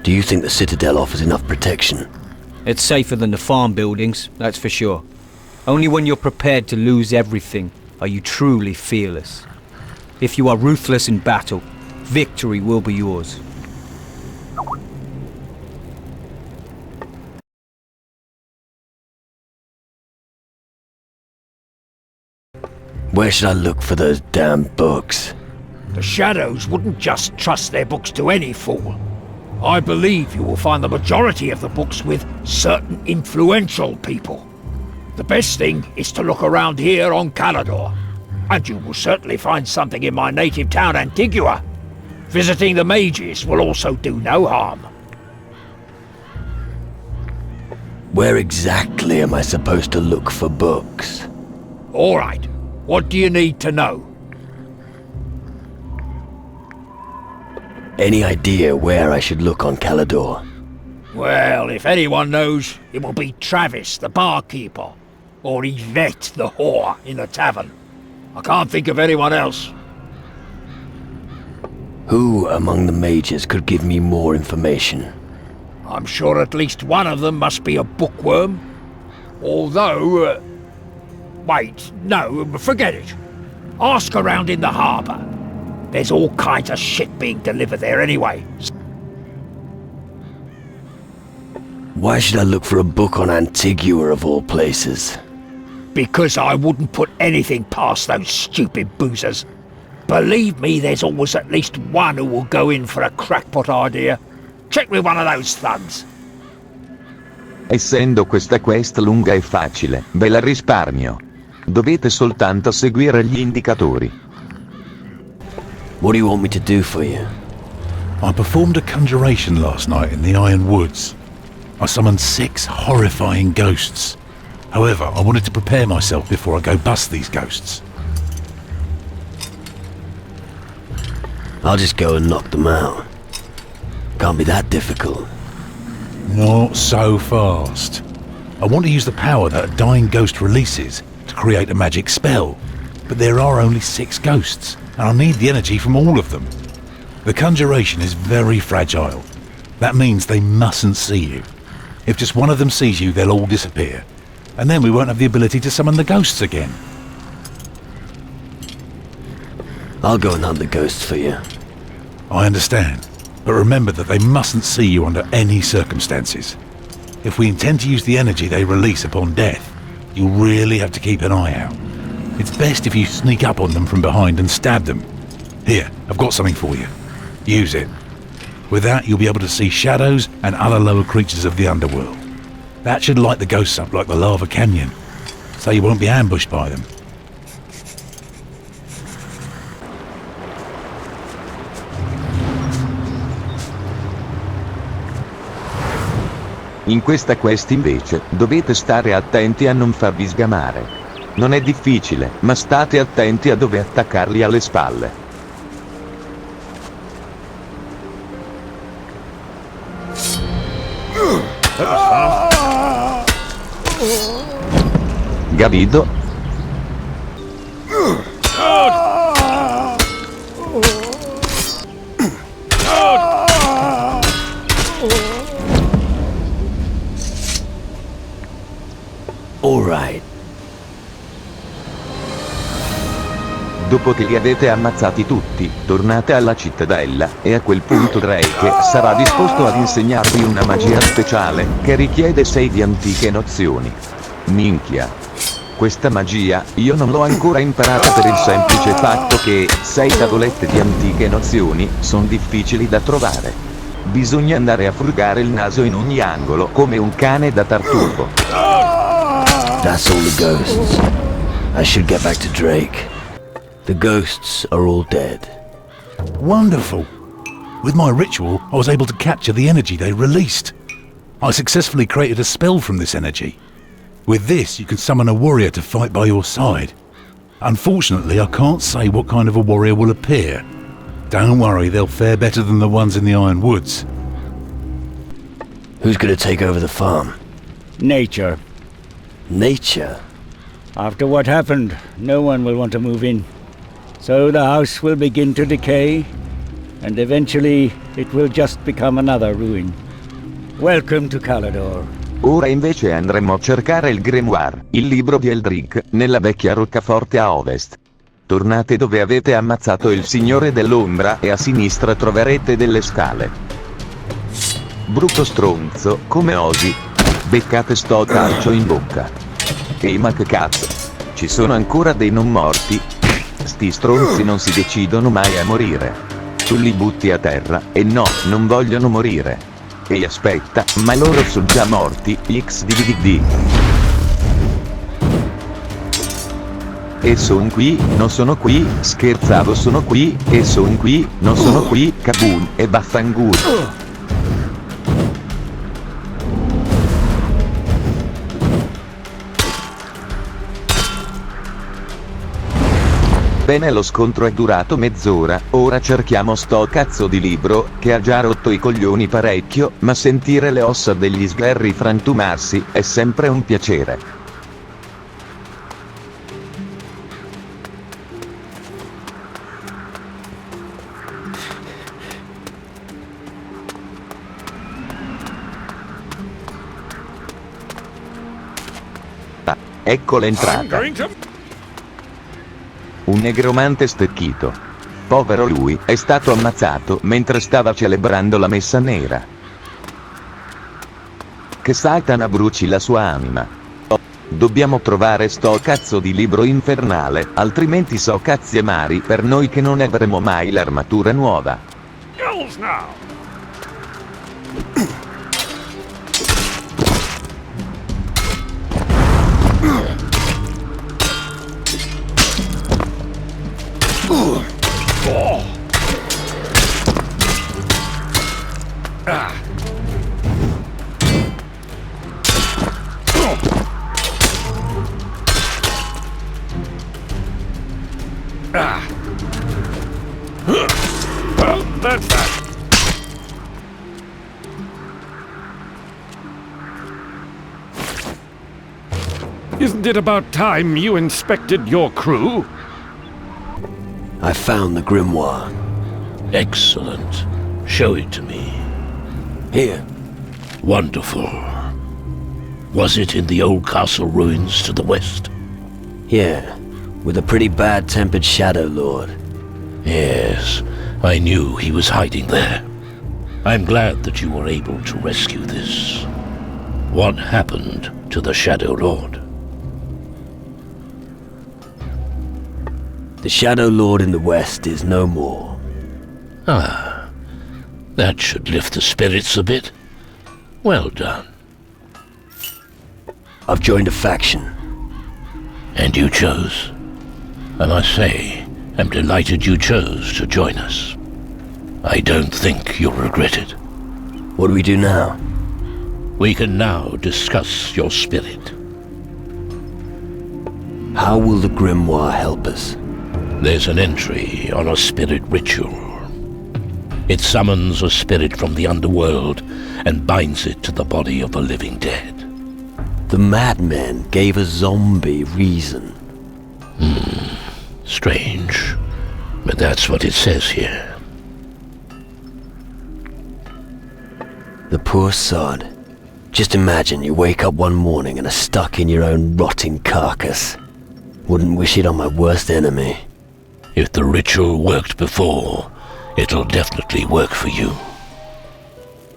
Do you think the Citadel offers enough protection? It's safer than the farm buildings, that's for sure. Only when you're prepared to lose everything are you truly fearless. If you are ruthless in battle, victory will be yours. Where should I look for those damn books? The Shadows wouldn't just trust their books to any fool. I believe you will find the majority of the books with certain influential people. The best thing is to look around here on Calador, and you will certainly find something in my native town, Antigua. Visiting the mages will also do no harm. Where exactly am I supposed to look for books? All right, what do you need to know? Any idea where I should look on Calador? Well, if anyone knows, it will be Travis, the barkeeper, or Yvette, the whore, in the tavern. I can't think of anyone else. Who among the mages could give me more information? I'm sure at least one of them must be a bookworm. Although... wait, no, forget it. Ask around in the harbour. There's all kinds of shit being delivered there anyway. Why should I look for a book on Antigua of all places? Because I wouldn't put anything past those stupid boozers. Believe me, there's always at least one who will go in for a crackpot idea. Check with one of those thugs. Essendo questa quest lunga e facile, ve la risparmio. Dovete soltanto seguire gli indicatori. What do you want me to do for you? I performed a conjuration last night in the Iron Woods. I summoned 6 horrifying ghosts. However, I wanted to prepare myself before I go bust these ghosts. I'll just go and knock them out. Can't be that difficult. Not so fast. I want to use the power that a dying ghost releases to create a magic spell. But there are only 6 ghosts, and I need the energy from all of them. The conjuration is very fragile. That means they mustn't see you. If just one of them sees you, they'll all disappear. And then we won't have the ability to summon the ghosts again. I'll go and hunt the ghosts for you. I understand, but remember that they mustn't see you under any circumstances. If we intend to use the energy they release upon death, you'll really have to keep an eye out. It's best if you sneak up on them from behind and stab them. Here, I've got something for you. Use it. With that, you'll be able to see shadows and other lower creatures of the underworld. That should light the ghosts up like the lava canyon, so you won't be ambushed by them. In questa quest invece, dovete stare attenti a non farvi sgamare. Non è difficile, ma state attenti a dove attaccarli alle spalle. Gavido? All right. Dopo che li avete ammazzati tutti, tornate alla cittadella, e a quel punto Drake sarà disposto ad insegnarvi una magia speciale, che richiede 6 di antiche nozioni. Minchia. Questa magia, io non l'ho ancora imparata per il semplice fatto che 6 tavolette di antiche nozioni sono difficili da trovare. Bisogna andare a frugare il naso in ogni angolo come un cane da tartufo. That's all the ghosts. I should get back to Drake. The ghosts are all dead. Wonderful! With my ritual, I was able to capture the energy they released. I successfully created a spell from this energy. With this, you can summon a warrior to fight by your side. Unfortunately, I can't say what kind of a warrior will appear. Don't worry, they'll fare better than the ones in the Iron Woods. Who's gonna take over the farm? Nature. Nature? After what happened, no one will want to move in. So the house will begin to decay, and eventually it will just become another ruin. Welcome to Calador. Ora invece andremo a cercare il grimoire, il libro di Eldrick, nella vecchia roccaforte a ovest. Tornate dove avete ammazzato il Signore dell'Ombra e a sinistra troverete delle scale. Brutto stronzo, come osi. Beccate sto calcio in bocca. Ehi ma che cazzo? Ci sono ancora dei non morti? Sti stronzi non si decidono mai a morire. Tu li butti a terra, e no, non vogliono morire. Ehi aspetta, ma loro sono già morti, XDVD. E son qui, non sono qui, scherzavo sono qui, e son qui, non sono qui, kaboom, e vaffanculo. Bene, lo scontro è durato mezz'ora, ora cerchiamo sto cazzo di libro, che ha già rotto i coglioni parecchio, ma sentire le ossa degli sgherri frantumarsi è sempre un piacere. Ecco l'entrata. Un negromante stecchito. Povero lui, è stato ammazzato mentre stava celebrando la messa nera. Che Satana bruci la sua anima. Dobbiamo trovare sto cazzo di libro infernale, altrimenti so cazzi amari per noi che non avremo mai l'armatura nuova. That's that. Isn't it about time you inspected your crew? I found the grimoire. Excellent. Show it to me. Here. Wonderful. Was it in the old castle ruins to the west? Yeah, with a pretty bad-tempered Shadow Lord. Yes, I knew he was hiding there. I'm glad that you were able to rescue this. What happened to the Shadow Lord? The Shadow Lord in the west is no more. Ah, that should lift the spirits a bit. Well done. I've joined a faction. And you chose. I must say, I'm delighted you chose to join us. I don't think you'll regret it. What do we do now? We can now discuss your spirit. How will the grimoire help us? There's an entry on a spirit ritual. It summons a spirit from the underworld and binds it to the body of a living dead. The madman gave a zombie reason. Strange, but that's what it says here. The poor sod. Just imagine you wake up one morning and are stuck in your own rotting carcass. Wouldn't wish it on my worst enemy. If the ritual worked before, it'll definitely work for you.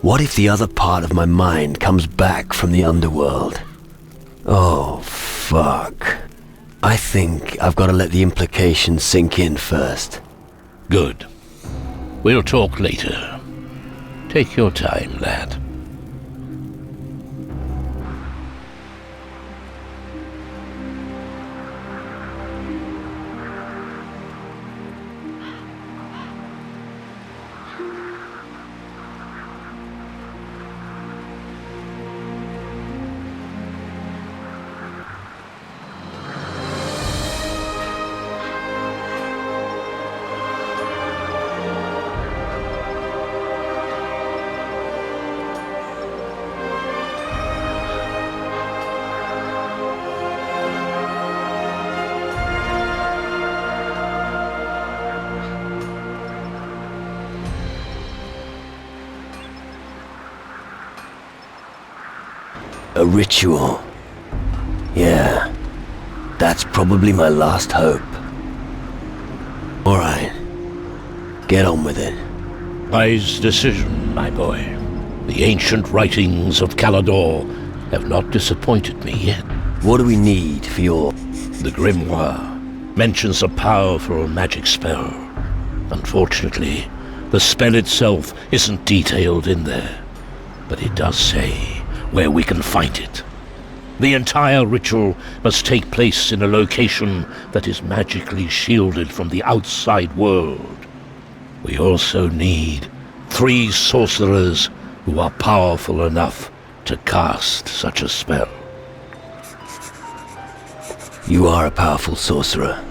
What if the other part of my mind comes back from the underworld? Oh, fuck. I think I've got to let the implications sink in first. Good. We'll talk later. Take your time, lad. A ritual. Yeah, that's probably my last hope. Alright, get on with it. Wise decision, my boy. The ancient writings of Calador have not disappointed me yet. What do we need for your... The grimoire mentions a powerful magic spell. Unfortunately, the spell itself isn't detailed in there, but it does say where we can find it. The entire ritual must take place in a location that is magically shielded from the outside world. We also need 3 sorcerers who are powerful enough to cast such a spell. You are a powerful sorcerer.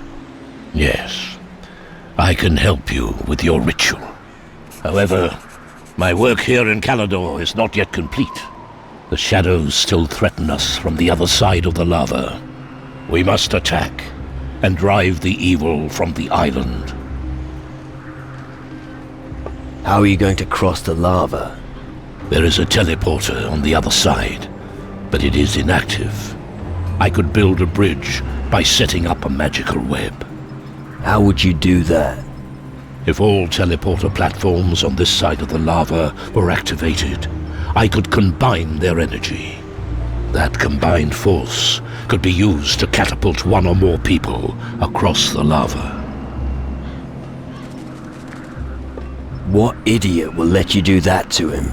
Yes, I can help you with your ritual. However, my work here in Calador is not yet complete. The shadows still threaten us from the other side of the lava. We must attack and drive the evil from the island. How are you going to cross the lava? There is a teleporter on the other side, but it is inactive. I could build a bridge by setting up a magical web. How would you do that? If all teleporter platforms on this side of the lava were activated, I could combine their energy. That combined force could be used to catapult 1 or more people across the lava. What idiot will let you do that to him?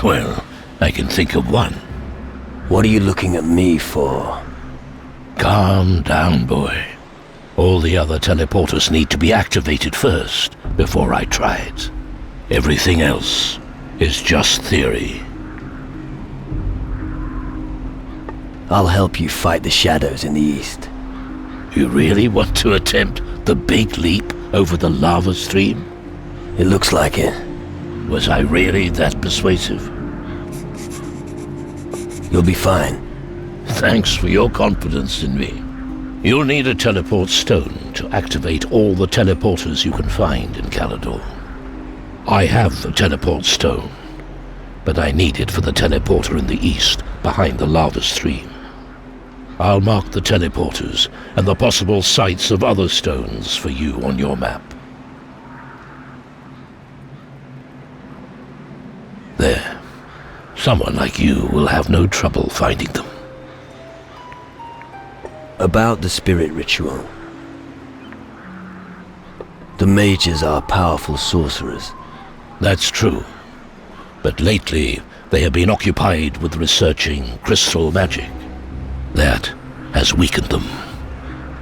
Well, I can think of one. What are you looking at me for? Calm down, boy. All the other teleporters need to be activated first, before I try it. Everything else is just theory. I'll help you fight the shadows in the east. You really want to attempt the big leap over the lava stream? It looks like it. Was I really that persuasive? You'll be fine. Thanks for your confidence in me. You'll need a teleport stone to activate all the teleporters you can find in Calador. I have the teleport stone, but I need it for the teleporter in the east, behind the lava stream. I'll mark the teleporters and the possible sites of other stones for you on your map. There. Someone like you will have no trouble finding them. About the spirit ritual. The mages are powerful sorcerers. That's true. But lately, they have been occupied with researching crystal magic. That has weakened them.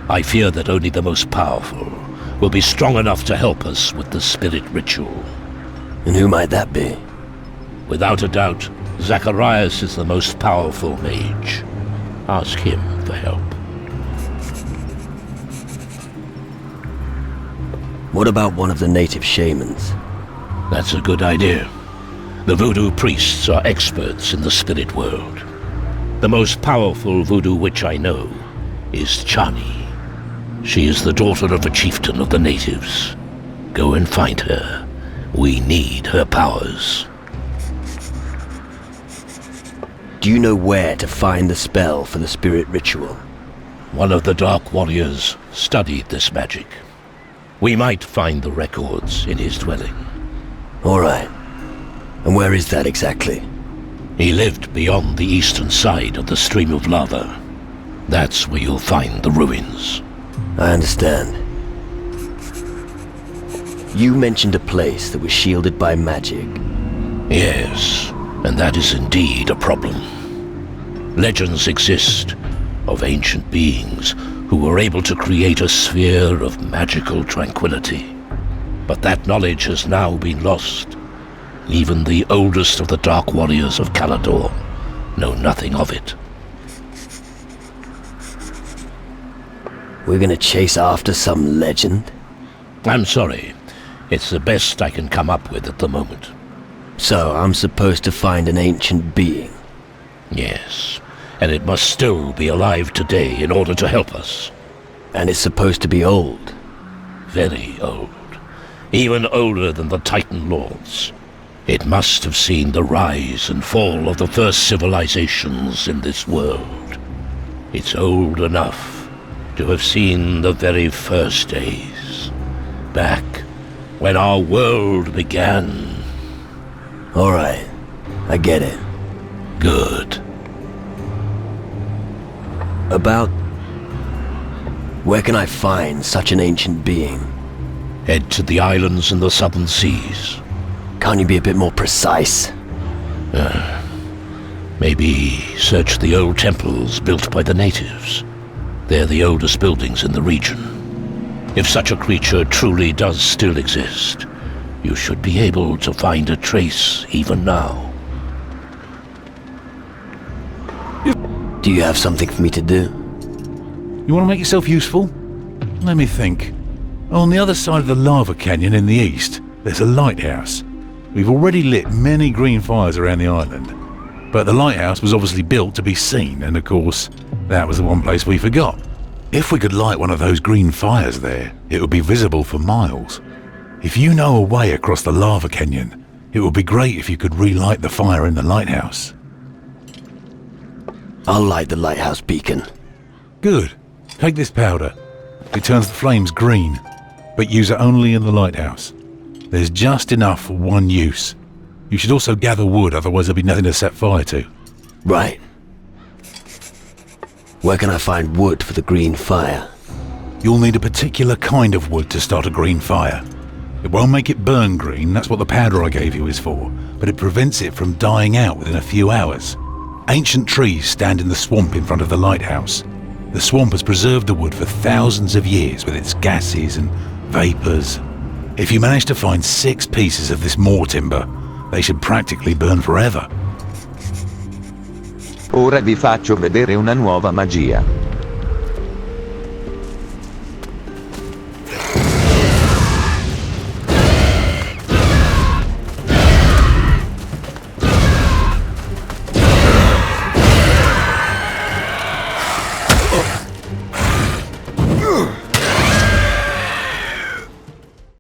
I fear that only the most powerful will be strong enough to help us with the spirit ritual. And who might that be? Without a doubt, Zacharias is the most powerful mage. Ask him for help. What about one of the native shamans? That's a good idea. The voodoo priests are experts in the spirit world. The most powerful voodoo witch I know is Chani. She is the daughter of a chieftain of the natives. Go and find her. We need her powers. Do you know where to find the spell for the spirit ritual? One of the Dark Warriors studied this magic. We might find the records in his dwelling. All right. And where is that exactly? He lived beyond the eastern side of the stream of lava. That's where you'll find the ruins. I understand. You mentioned a place that was shielded by magic. Yes, and that is indeed a problem. Legends exist of ancient beings who were able to create a sphere of magical tranquility. But that knowledge has now been lost. Even the oldest of the Dark Warriors of Calador know nothing of it. We're gonna chase after some legend? I'm sorry. It's the best I can come up with at the moment. So I'm supposed to find an ancient being? Yes, and it must still be alive today in order to help us. And it's supposed to be old? Very old. Even older than the Titan Lords. It must have seen the rise and fall of the first civilizations in this world. It's old enough to have seen the very first days, back when our world began. All right, I get it. Good. About... where can I find such an ancient being? Head to the islands in the southern seas. Can't you be a bit more precise? Maybe search the old temples built by the natives. They're the oldest buildings in the region. If such a creature truly does still exist, you should be able to find a trace even now. Do you have something for me to do? You want to make yourself useful? Let me think. On the other side of the lava canyon in the east, there's a lighthouse. We've already lit many green fires around the island, but the lighthouse was obviously built to be seen, and of course, that was the one place we forgot. If we could light one of those green fires there, it would be visible for miles. If you know a way across the lava canyon, it would be great if you could relight the fire in the lighthouse. I'll light the lighthouse beacon. Good. Take this powder. It turns the flames green, but use it only in the lighthouse. There's just enough for one use. You should also gather wood, otherwise there'll be nothing to set fire to. Right. Where can I find wood for the green fire? You'll need a particular kind of wood to start a green fire. It won't make it burn green, that's what the powder I gave you is for, but it prevents it from dying out within a few hours. Ancient trees stand in the swamp in front of the lighthouse. The swamp has preserved the wood for thousands of years with its gases and vapours. If you manage to find 6 pieces of this moor timber, they should practically burn forever. Ora vi faccio vedere una nuova magia.